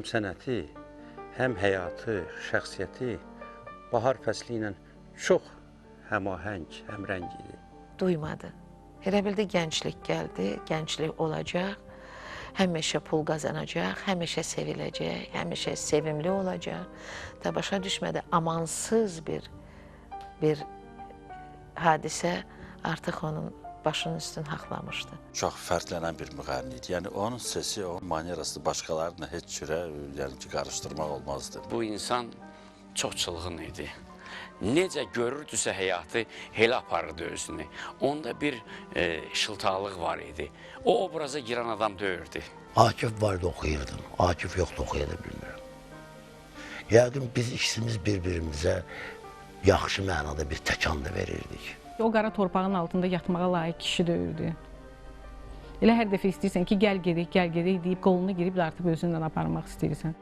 həm sənəti, həm həyatı, şəxsiyyəti bahar fəsli ilə çox həmahəng, həmrəng idi. Duymadı. Elə bildi gənclik gəldi, gənclik olacaq, həmişə pul qazanacaq, həmişə seviləcək, həmişə sevimli olacaq. Da başa düşmədi, amansız bir hadisə artıq onun başının üstünü haqlamışdı. Çox fərqlənən bir müğənni idi. Yəni onun sesi, o manierası başqalarına heç cürə yəni ki, qarışdırmaq olmazdı. Bu insan çox çılğın idi. Necə görürdüsə həyatı, elə aparırdı özünü. Onda bir şıltaqlıq var idi. O obraza girən adam deyirdi. Akif vardı, oxuyurdum. Akif yoxdu, oxuya da bilmirəm. Yəqin biz ikisimiz bir-birimizə yaxşı mənada bir təkan da verirdik. O qara torpağın altında yatmağa layiq kişi deyirdi. Elə hər dəfə istəyirsən ki, gəl gedək deyib qolunu girib dartıb özündən aparmaq istəyirsən.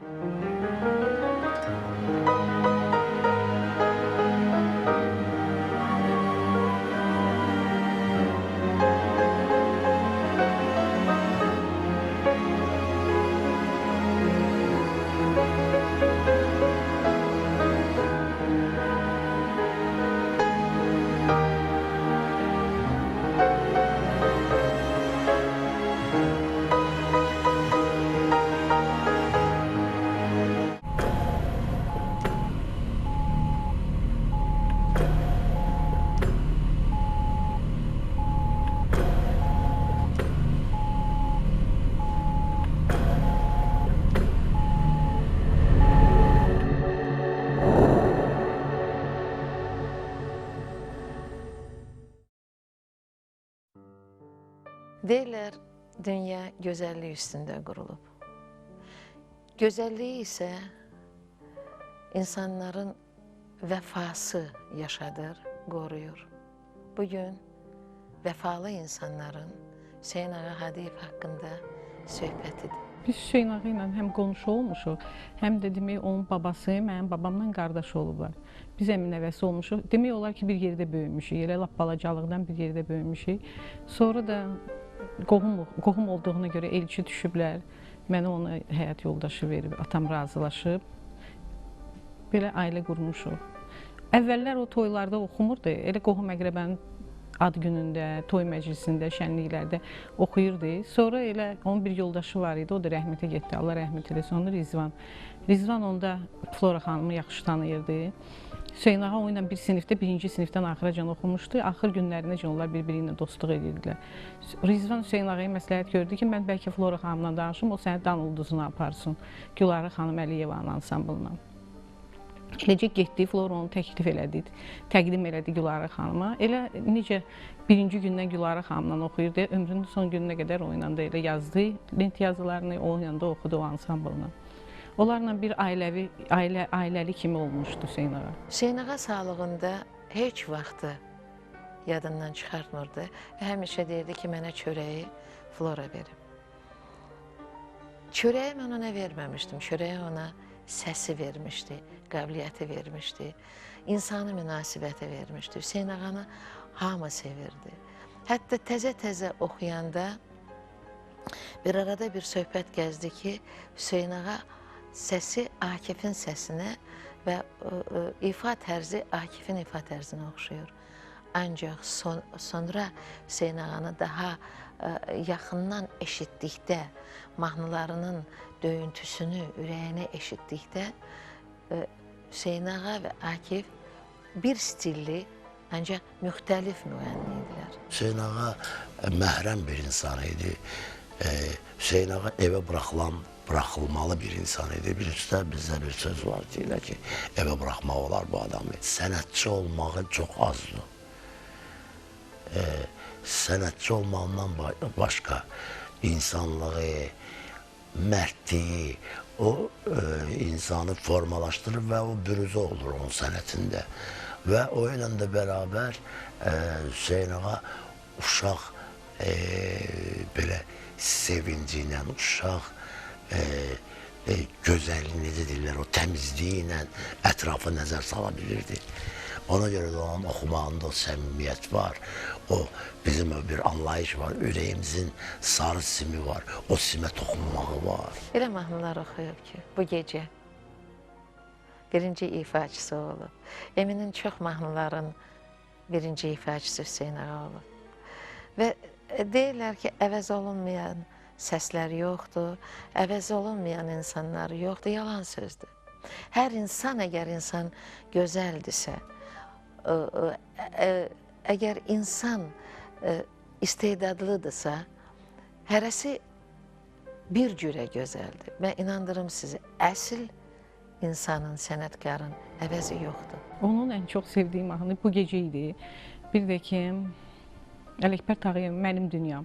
Deyirlər, dünya gözəllik üstündə qurulub. Gözəlliyi isə insanların vəfası yaşadır, qoruyur. Bugün vəfalı insanların Hüseyn Ağa Hadiyev haqqında söhbətidir. Biz Hüseyn Ağa ilə həm qonşu olmuşuq, həm də demək onun babası mənim babamla qardaş olublar. Biz əmin nəvəsi olmuşuq. Demək olar ki, bir yerdə böyümüşük, elə lap balacalıqdan bir yerdə böyümüşük. Sonra da qohum olduğuna görə elçi düşüblər. Mənə ona həyat yoldaşı verib, atam razılaşıb. Belə ailə qurmuşuq. Əvvəllər o toylarda oxumurdu. Elə qohum əqrəbənin ad günündə, toy məclisində, şənliklərdə oxuyurdu. Sonra elə onun bir yoldaşı var idi, o da rəhmətə getdi, Allah rəhmət eləsin, onu Rizvan. Rizvan onda Flora xanımı yaxşı tanıyırdı. Hüseyn Ağa o ilə bir sinifdə, birinci sinifdən axıracan oxumuşdu. Axır günlərinəcən onlar bir-biri ilə dostluq edirdilər. Rizvan Hüseyn Ağaya məsləhət gördü ki, mən bəlkə Flora xanımla danışım, o səni dan ulduzuna aparsın. Gülarə xanım Əliyevanın ansamblına. Eləcə getdi, Flora onu təklif elədi, təqdim elədi Gülarə xanıma. Elə necə birinci gündən Gülarə xanımla oxuyurdu, ömrünün son gününə qədər o ilə də elə yazdı, lent yazılarını o ilə də oxudu o ansamblına. Onlarla bir ailəli kimi olmuşdu Hüseyn Ağa. Hüseyn Ağa sağlığında heç vaxtı yadından çıxartmırdı. Həmişə deyirdi ki, mənə çörəyi Flora verib. Çörəyi mən ona verməmişdim, çörəyi ona səsi vermişdi, qabiliyyəti vermişdi, insani münasibəti vermişdi. Hüseyn Ağanı hamı sevirdi. Hətta təzə-təzə oxuyanda bir arada bir söhbət gəzdi ki, Hüseyn Ağa səsi Akifin səsinə və ifa tərzi Akifin ifa tərzinə oxşuyur. Ancaq sonra Hüseyn Ağanı daha yaxından eşitdikdə, mahnılarının döyüntüsünü, ürəyini eşitdikdə Hüseyn Ağa və Akif bir stilli, ancaq müxtəlif müğənni idilər. Hüseyn Ağa məhrəm bir insan idi. Hüseyn Ağa evə bıraxılmalı bir insan idi. Bir üstə bizdə bir söz var deyirlər ki, evə bıraxmaq olar bu adamı. Sənətçi olmağı çox azdır. Sənətçi olmağından başqa insanlığı, mərdliyi, o insanı formalaşdırır və o bürüzə olur onun sənətində. Və o ilə də bərabər Hüseyn Ağa uşaq belə sevinci ilə, uşaq gözəlliyi, necə deyirlər, o təmizliyi ilə ətrafa nəzər sala bilirdi. Ona görə də onun oxumağında o səmimiyyət var. O bizim bir anlayış var. Ürəyimizin sarı simi var. O simə toxunmağı var. Elə mahnılar oxuyub ki, bu gecə birinci ifaçısı olub. Eminin çox mahnıların birinci ifaçısı Hüseyn Ağa olub. Və deyirlər ki, əvəz olunmayan səslər yoxdur, əvəz olunmayan insanlar yoxdur, yalan sözdür. Hər insan, əgər insan gözəldirsə, əgər insan istedadlıdırsa, hərəsi bir cürə gözəldir. Mən inandırım sizi, əsl insanın, sənətkarın əvəzi yoxdur. Onun ən çox sevdiyim mahnı bu gecə idi. Bir də ki, Ələkbər Tağıyev Mənim Dünyam.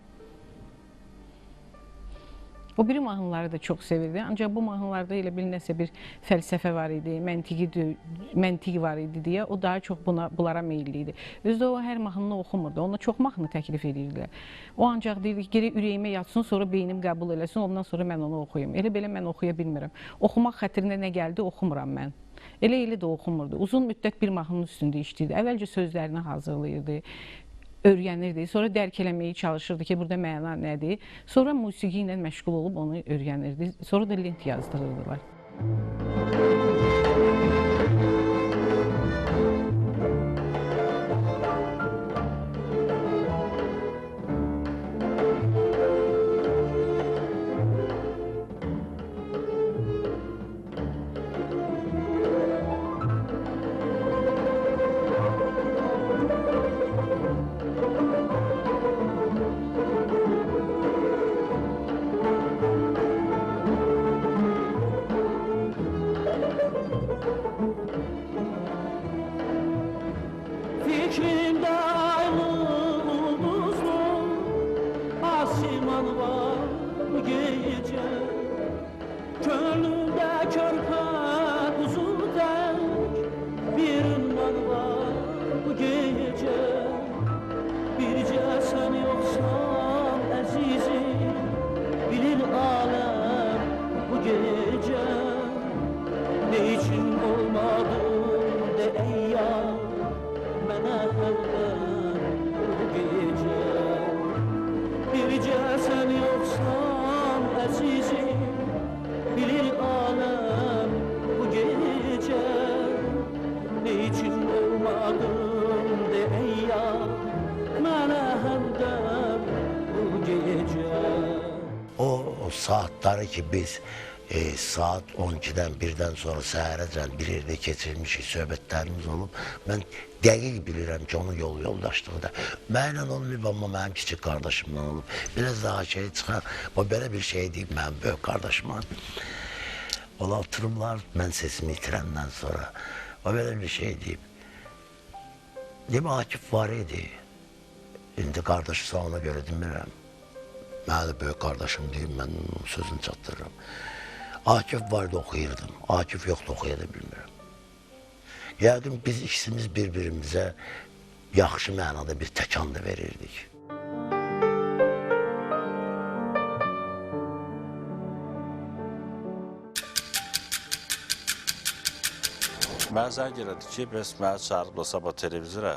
O biri mahnıları da çox sevirdi. Ancaq bu mahnılarda elə bir nəsə bir fəlsəfə var idi, məntiq var idi deyə o daha çox bunlara meyilli idi. Özdə o hər mahnını oxumurdu. Ona çox mahnı təklif edirdilər. O ancaq deyirdi ki, geri ürəyimə yatsın, sonra beynim qəbul eləsin, ondan sonra mən onu oxuyum. Elə belə mən oxuya bilmirəm. Oxumaq xətrinə nə gəldi, oxumuram mən. Elə də oxumurdu. Uzun müddət bir mahnının üstündə işləyirdi. Əvvəlcə sözlərini hazırlayırdı, öyrənirdi. Sonra dərk eləməyə çalışırdı ki, burada məna nədir. Sonra musiqi ilə məşğul olub onu öyrənirdi. Sonra da lent yazdırırdılar. Fikrimdə aylı ulduzlu asiman var bu gecə. Könlümdə körpə quzu dək bir ünvan var bu gecə. Bircə sən yoxsan əzizim, bilir aləm bu gecə. Ne için olmadım de ey yar, mənə həmdən bu gecə. Bircə sən yoxsan əzizim, bilir aləm bu gecə. Ne için olmadım de ey yar, mənə həmdən bu gecə. O saatları ki biz saat 12-dən, 1-dən sonra səhərəcən bir yerdə keçirmişik, söhbətlərimiz olub. Mən dəqiq bilirəm ki, onun yoldaşlığı da mənlə olmayıb, amma mənim kiçik qardaşımla olub. Biraz daha şey çıxar, o belə bir şey deyib mənim böyük qardaşıma. Ola oturumlar, mən sesimi itirəndən sonra, o belə bir şey deyib. Deyib, Akif var idi, indi qardaşısa ona görə demirəm. Mənə də böyük qardaşım deyib, mən onun sözünü çatdırıram. Akif vardı, oxuyurdum. Akif yoxdu, oxuya da bilmirəm. Yəqin biz ikisimiz bir-birimizə yaxşı mənada bir təkan da verirdik. Mənə zəng elədi ki, bəs mənə çağırıbla sabah televizora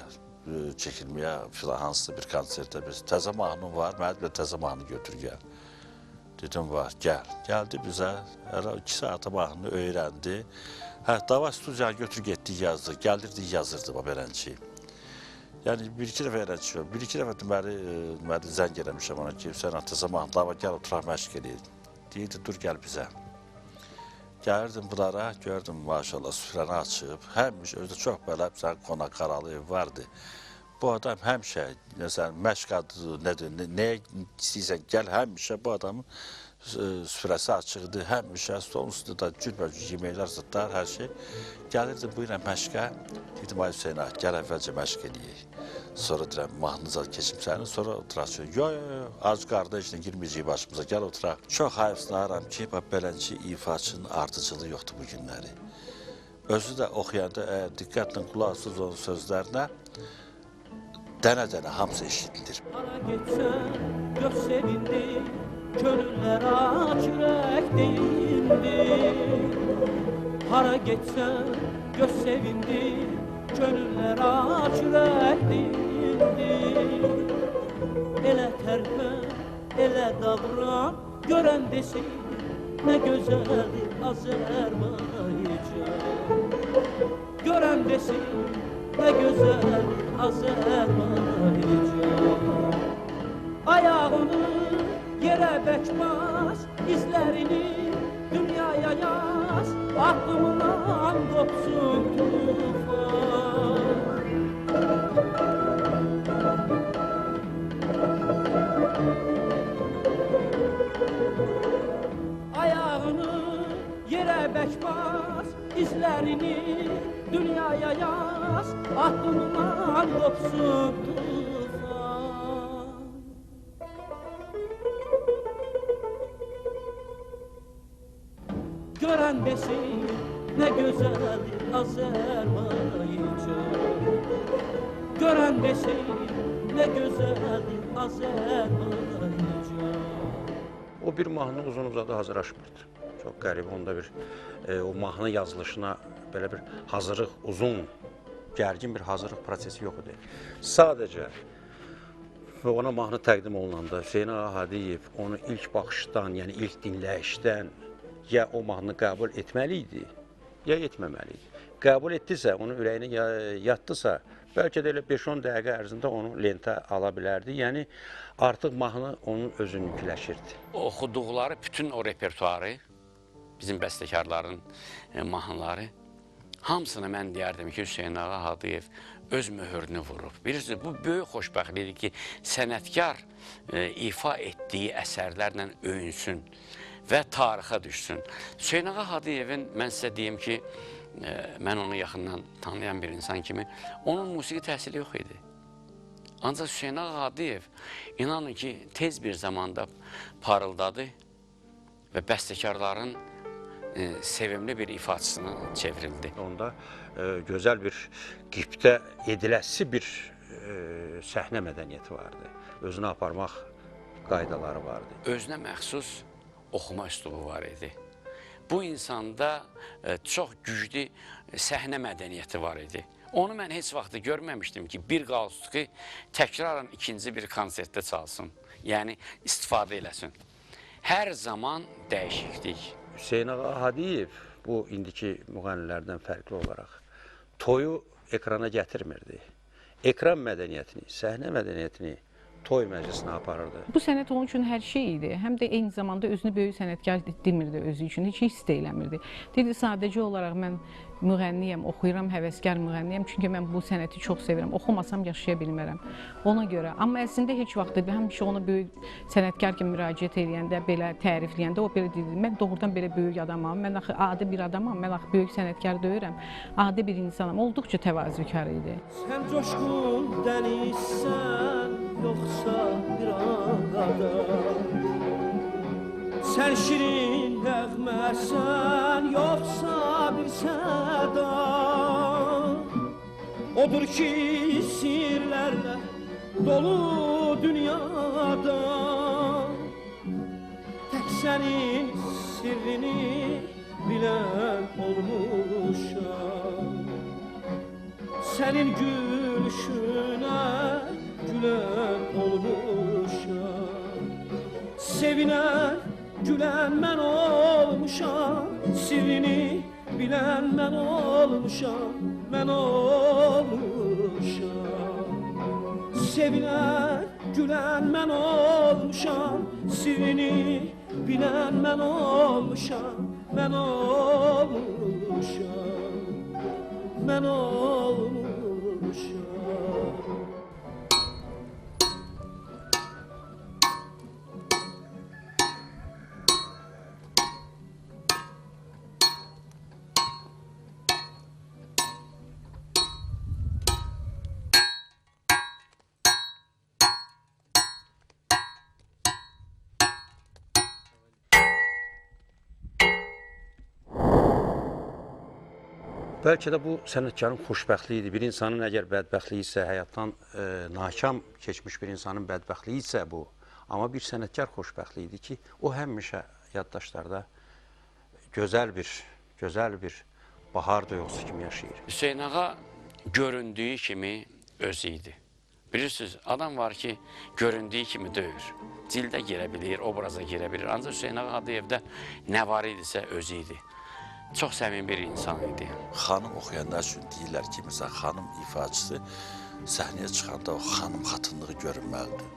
çəkilməyə filan hansısa bir konsertə. Təzə mahnım var, mənə bir təzə mahnı götür gəl. Dedim, var, gəl. Gəldi bizə, 2 saata mahnını öyrəndi. Dava studiyanı götür getdik, yazdıq. Gəldirdik, yazırdı belənçi. Yəni, bir-iki dəfə eləncik var. Bir-iki dəfə deməli zəng eləmişəm ona ki, sən təzə mahnı, dava gəl, oturaq məşq eləyir. Deyirdi, dur, gəl bizə. Gəlirdim bunlara, gördüm, maşallah, süfrəni açıb. Həmiş, özü çox belə, sən qonaq qaralı ev vardı. Bu adam həmişə, məsələn, məşq adı, nəyə istəyirsən, gəl, həmişə bu adamın süfrəsi açıqdır, həmişə stolun üstündə cürbəcür yeməklər, zıtlar, hər şey. Gəlirdim bu ilə məşqə, dedim, ay Hüseyin ağa, gəl əvvəlcə məşq edəyik. Sonra deyirəm, mahnınıza keçim sənin, sonra oturaq. Yox, ac qarda işlə girməyəcək başımıza, gəl oturaq. Çox hayıfsınarım ki, belənçi ifaçının ardıcılığı yoxdur bu günləri. Özü də oxuyanda, əgər diqqətlə qulaq asız onun sözlərinə, dənə-dənə hamısı eşidilir. Hara getsən, gör sevindi, könüllər aç ürək deyildi. Hara getsən, gör sevindi, gönüller aç ürəkdir. Elə tərpə, elə davran, görən desin, nə gözəldir Azərbaycan. Görən desin, nə gözəldir Azərbaycan. Ayağını yerə bəkmaz, izlərini dünyaya yaz, aklımdan qopsun tufan. Ayağını yerə bəkmaz, izlərini dünyaya yaz, aklımdan qopsun tufan. Görən desin, nə gözəldir Azərbaycan. Görən desin, nə gözəldir Azərbaycan. O bir mahnı uzun uzadı hazırlaşmırdı. Çox qəribə, onda bir o mahnı yazılışına belə bir hazırlıq, uzun, gərgin bir hazırlıq prosesi yox idi. Sadəcə ona mahnı təqdim olunanda Hüseyn Ağa Hadiyev onu ilk baxışdan, yəni ilk dinləyişdən ya o mahnını qəbul etməli idi, ya etməməli idi. Qəbul etdisə, onun ürəyinə yatdısa, bəlkə də elə 5-10 dəqiqə ərzində onu lentə ala bilərdi. Yəni, artıq mahnı onun özününkiləşirdi. Oxuduqları bütün o repertuarı, bizim bəstəkarların mahnıları, hamısını mən deyərdim ki, Hüseyn Ağa Hadiyev öz möhürünü vurub. Bilirsiniz, bu böyük xoşbəxtlikdir ki, sənətkar ifa etdiyi əsərlərlə öyünsün və tarixə düşsün. Hüseyn Ağa Hadiyevin, mən sizə deyim ki, mən onu yaxından tanıyan bir insan kimi, onun musiqi təhsili yox idi. Ancaq Hüseyn Ağa Hadiyev, inanın ki, tez bir zamanda parıldadı və bəstəkarların sevimli bir ifaçısına çevrildi. Onda gözəl bir qibdə ediləsi bir səhnə mədəniyyəti vardı. Özünə aparmaq qaydaları vardı. Özünə məxsus oxuma üslubu var idi. Bu insanda çox güclü səhnə mədəniyyəti var idi. Onu mən heç vaxt görməmişdim ki, bir qalstuku təkrarən ikinci bir konsertdə çalsın. Yəni, istifadə eləsin. Hər zaman dəyişiklik. Hüseyn Ağa Hadiyev bu indiki müğənnilərdən fərqli olaraq toyu ekrana gətirmirdi. Ekran mədəniyyətini, səhnə mədəniyyətini toy məclisinə aparırdı. Bu sənət onun üçün hər şey idi. Həm də eyni zamanda özünü böyük sənətkar demirdi özü üçün, heç hiss də eləmirdi. Dedi, sadəcə olaraq mən müğənniyəm, oxuyuram, həvəskar müğənniyəm, çünki mən bu sənəti çox sevirəm. Oxumasam yaşaya bilmərəm. Ona görə. Amma əslində heç vaxt həmişə ona böyük sənətkar kimi müraciət edəndə, belə tərifləyəndə o belə dedi, mən doğrudan belə böyük adamam, mən axı adi bir adamam, mən axı böyük sənətkar deyirəm, adi bir insanam. Olduqca təvazökar idi. Sən coşqun dənizsən, yoxsa bir ağadan. Sən şirin nəğməsən, yoxsa bir sədan. Odur ki, sirlərlə dolu dünyada. Tək sənin sirrini bilən olmuşam. Sənin gülüşünə gülen olmuşam. Sevinen, gülen mən olmuşam. Sirrini bilen mən olmuşam. Mən olmuşam. Sevinen, gülen mən olmuşam. Sirrini bilen mən olmuşam. Mən olmuşam. Mən olmuşam. Bəlkə də bu sənətkarın xoşbəxtliyidir. Bir insanın əgər bədbəxtliyi isə, həyatdan nakam keçmiş bir insanın bədbəxtliyi isə bu. Amma bir sənətkar xoşbəxtliyidir ki, o həmişə yaddaşlarda gözəl bir bahar duyğusu kimi yaşayır. Hüseyn Ağa göründüyü kimi özü idi. Bilirsiniz, adam var ki göründüyü kimi deyir. Cildə girə bilir, obraza girə bilir. Ancaq Hüseyin Ağa Hacıyevdə nə var idisə özü idi. Çox səmimi bir insan idi. Xanım oxuyanlar üçün deyirlər ki, məsələn, xanım ifaçısı səhnəyə çıxanda o xanım xatınlığı görünməlidir.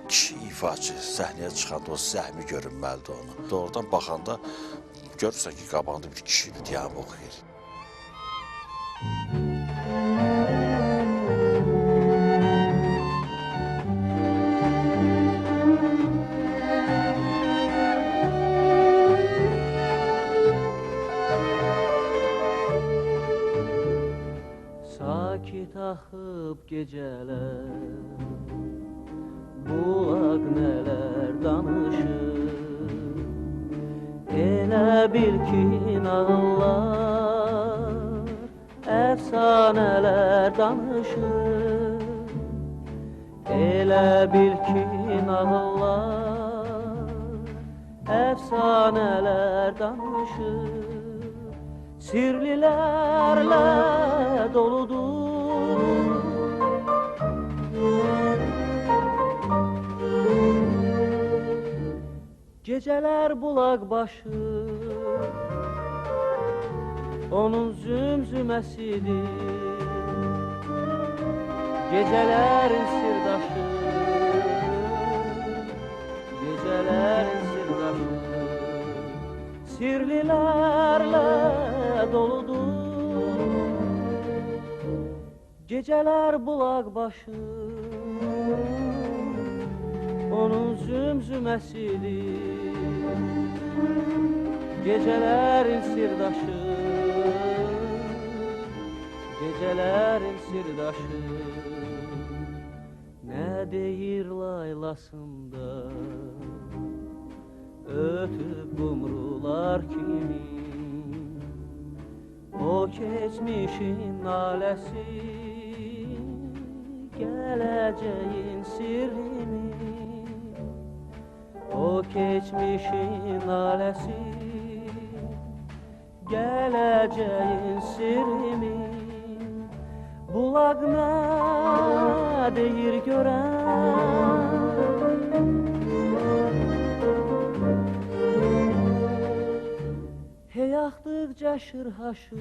Kişi ifaçı səhnəyə çıxanda o zəhmi görünməlidir onu. Doğrudan baxanda görürsən ki, qabağında bir kişidir, deyəm oxuyur. Sakit axıb gecələr, bulaq nələr danışır. Elə bil ki nağıllar, əfsanələr danışır. Elə bil ki nağıllar, əfsanələr danışır. Sirlilərlə doludur. Gecələr bulaq başı, onun zümzüməsidir. Gecələrin sirdaşı, gecələrin sirdaşı. Sirlilərlə doludur. Gecələr bulaq başı, onun zümzüməsidir. Gecələrin sirdaşı, gecələrin sirdaşı. Nə deyir laylasında, ötüb qumrular kimi. O keçmişin naləsi, gələcəyin sirrini. O keçmişin naləsi, gələcəyin sirrini. Bulaq nə deyir görən, hey axdıqca şırhaşır,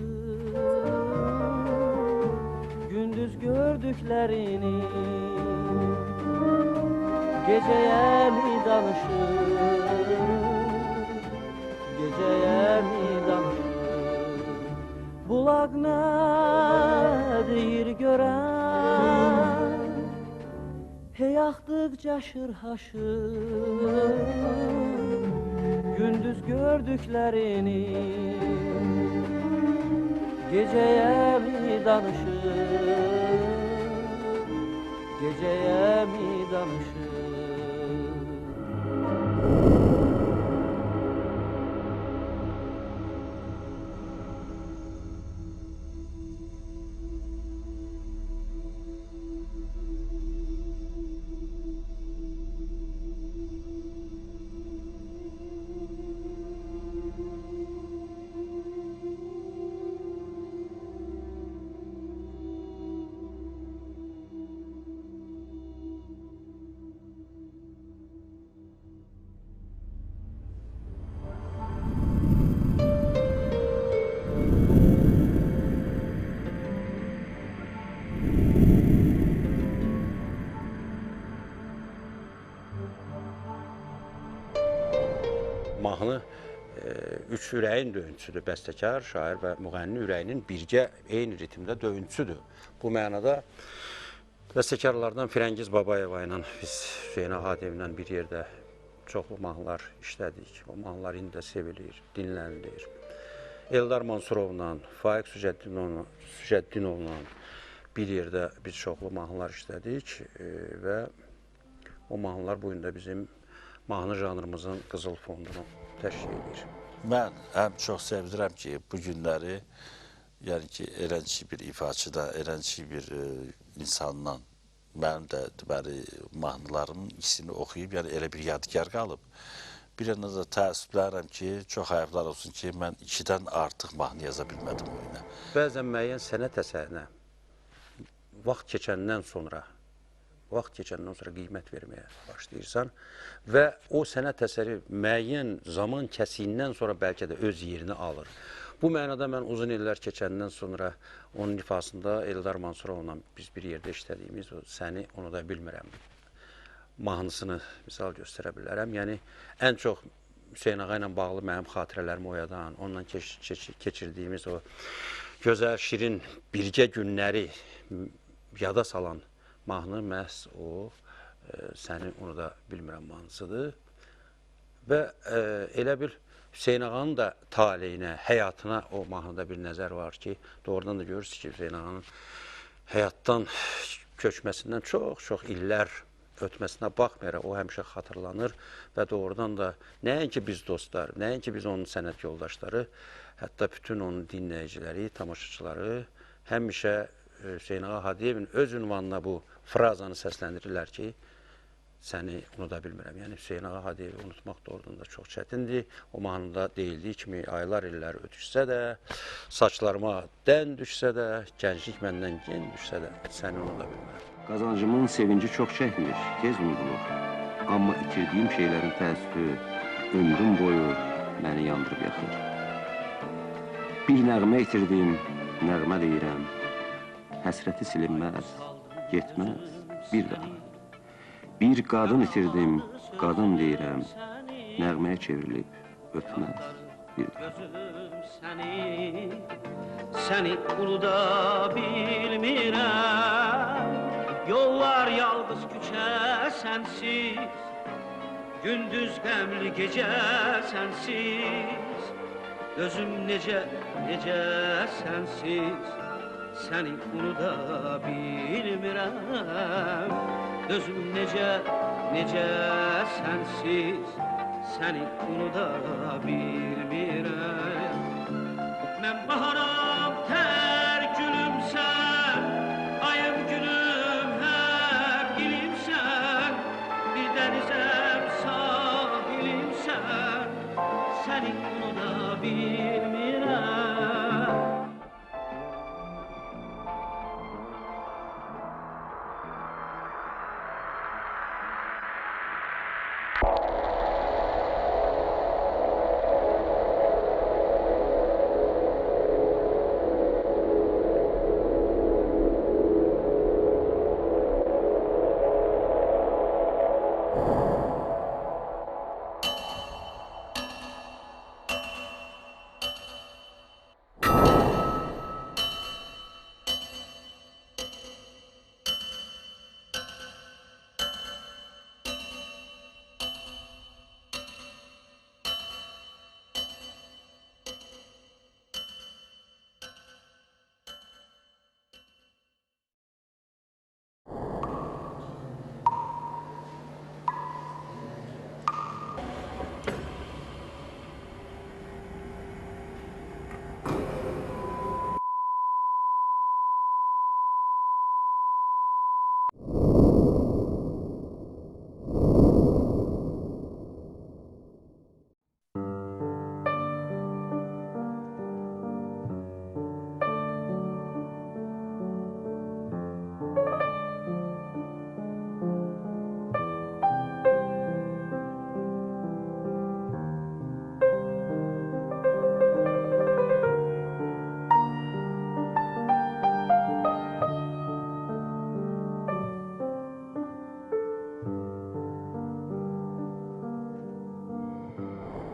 gündüz gördüklərini. Gecəyə mi danışır, gecəyə mi danışır. Bulaq nə deyir görən, hey axdıqca şırhaşır, gündüz gördüklərini. Gecəyə mi danışır, gecəyə mi danışır. Mahnı üç ürəyin döyüntüsüdür. Bəstəkar, şair və müğənni ürəyinin birgə eyni ritmdə döyüntüsüdür. Bu mənada bəstəkarlardan Firəngiz Babayeva ilə biz Hüseyin Ağa Hacıyevlə bir yerdə çoxlu mahnılar işlədik. O mahnılar indi də sevilir, dinlənilir. Eldar Mansurovla, Faiq Sücəddinovla bir yerdə biz çoxlu mahnılar işlədik və o mahnılar bu gün də bizim mahnı janrımızın qızıl fondunu təşkil edir. Mən həm çox sevinirəm ki, bu günləri yəni ki, eləncə bir ifaçıda, eləncə bir insandan mənim də deməli mahnılarımın ikisini oxuyub, yəni elə bir yadigar qalıb. Bir yana da təəssüflənirəm ki, çox hayıflar olsun ki, mən 2-dən artıq mahnı yaza bilmədim oyuna. Bəzən müəyyən sənət əsərinə vaxt keçəndən sonra qiymət verməyə başlayırsan və o sənət əsəri müəyyən zaman kəsiyindən sonra bəlkə də öz yerini alır. Bu mənada mən uzun illər keçəndən sonra onun ifasında Eldar Mansurovla biz bir yerdə işlədiyimiz o Səni unuda bilmirəm mahnısını misal göstərə bilərəm. Yəni, ən çox Hüseyn Ağa ilə bağlı mənim xatirələrimi oyadan, onunla keçirdiyimiz o gözəl, şirin birgə günləri yada salan mahnı məhz o Səni unuda bilmirəm mahnısıdır. Və elə bir Hüseyn Ağanın da taleyinə, həyatına o mahnıda bir nəzər var ki, doğrudan da görürsünüz ki, Hüseyn Ağanın həyatdan köçməsindən çox illər ötməsinə baxmayaraq o həmişə xatırlanır və doğrudan da nəinki biz dostlar, nəinki biz onun sənət yoldaşları, hətta bütün onun dinləyiciləri, tamaşaçıları həmişə Hüseyn Ağa Hadiyevin öz ünvanına bu frazanı səsləndirirlər ki, səni unuda bilmirəm. Yəni, Hüseyn Ağa Hadiyevi unutmaq doğrudan da çox çətindir. O mahnıda deyildiyi kimi aylar illər ötüşsə də, saçlarıma dən düşsə də, gənclik məndən gen düşsə də, səni unuda bilmirəm. Qazancımın sevinci çox çəkmir, tez unudulur. Amma itirdiyim şeylərin təəssüfü ömrüm boyu məni yandırıb yaxır. Bir nəğmə itirdim, nəğmə deyirəm. Həsrəti silinməz, getməz bir daha. Bir qadın itirdim, qadın deyirəm. Nəğməyə çevrilib ötməz bir daha. Səni unuda bilmirəm. Yollar yalqız küçə sənsiz, gündüz qəmli gecə sənsiz. Gözüm necə sənsiz, səni unuda bilmirəm. Gözüm necə sənsiz, səni unuda bilmirəm. Mən baharam tər gülümsən, ayım gülüm hər ilimsən. Bir dənizəm sahilimsən, səni unuda bilmirəm.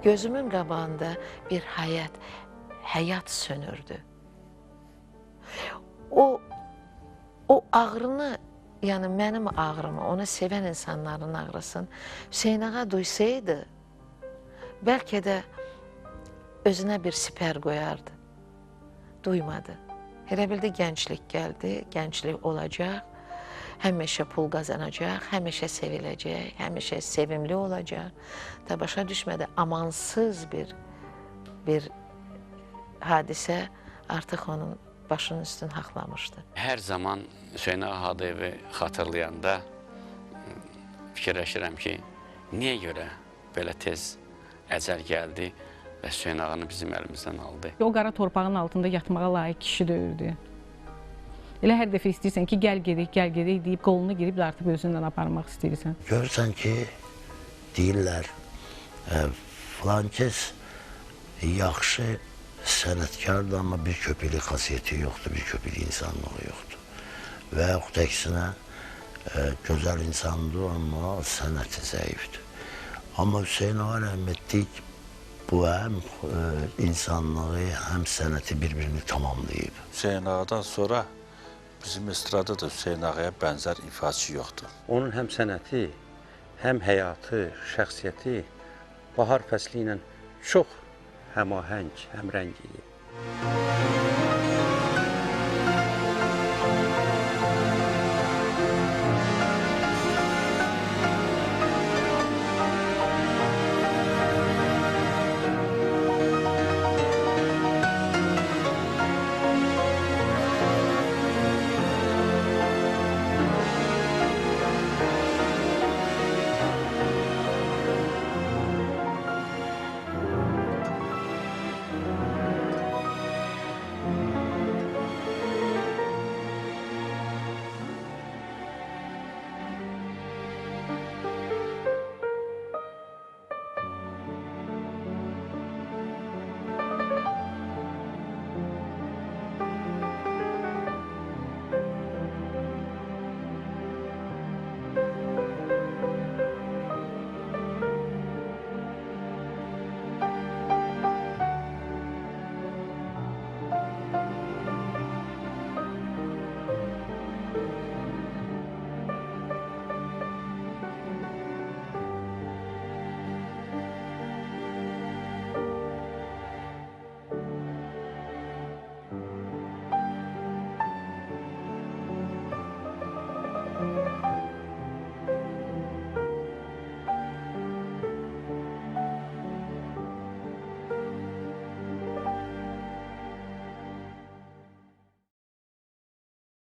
Gözümün qabağında bir həyat sönürdü. O ağrını, yəni mənim ağrımı, onu sevən insanların ağrısını Hüseyn Ağa duysaydı, bəlkə də özünə bir sipər qoyardı. Duymadı. Elə bildi gənclik gəldi, gənclik olacaq, həmişə pul qazanacaq, həmişə seviləcək, həmişə sevimli olacaq. Da başa düşmədi, amansız bir hadisə artıq onun başının üstünü haqlamışdı. Hər zaman Hüseyn Ağa Hadiyevi xatırlayanda fikirləşirəm ki, niyə görə belə tez əcəl gəldi və Hüseyn Ağanı bizim əlimizdən aldı? O qara torpağın altında yatmağa layiq kişi deyildi. Elə hər dəfə istəyirsən ki, gəl gedək deyib qolunu girib dartıb özündən aparmaq istəyirsən. Görürsən ki, deyirlər, filan kəs yaxşı sənətkardır, amma bir köpüklük xasiyyəti yoxdur, bir köpüklük insanlığı yoxdur. Və yaxud əksinə, gözəl insandır, amma sənəti zəifdir. Amma Hüseyn Ağa rəhmətlik bu həm insanlığı, həm sənəti bir-birini tamamlayıb. Hüseyn Ağadan sonra bizim estrada da Hüseyn Ağaya bənzər ifaçı yoxdur. Onun həm sənəti, həm həyatı, şəxsiyyəti bahar fəsli ilə çox həmahəng, həmrəng idi.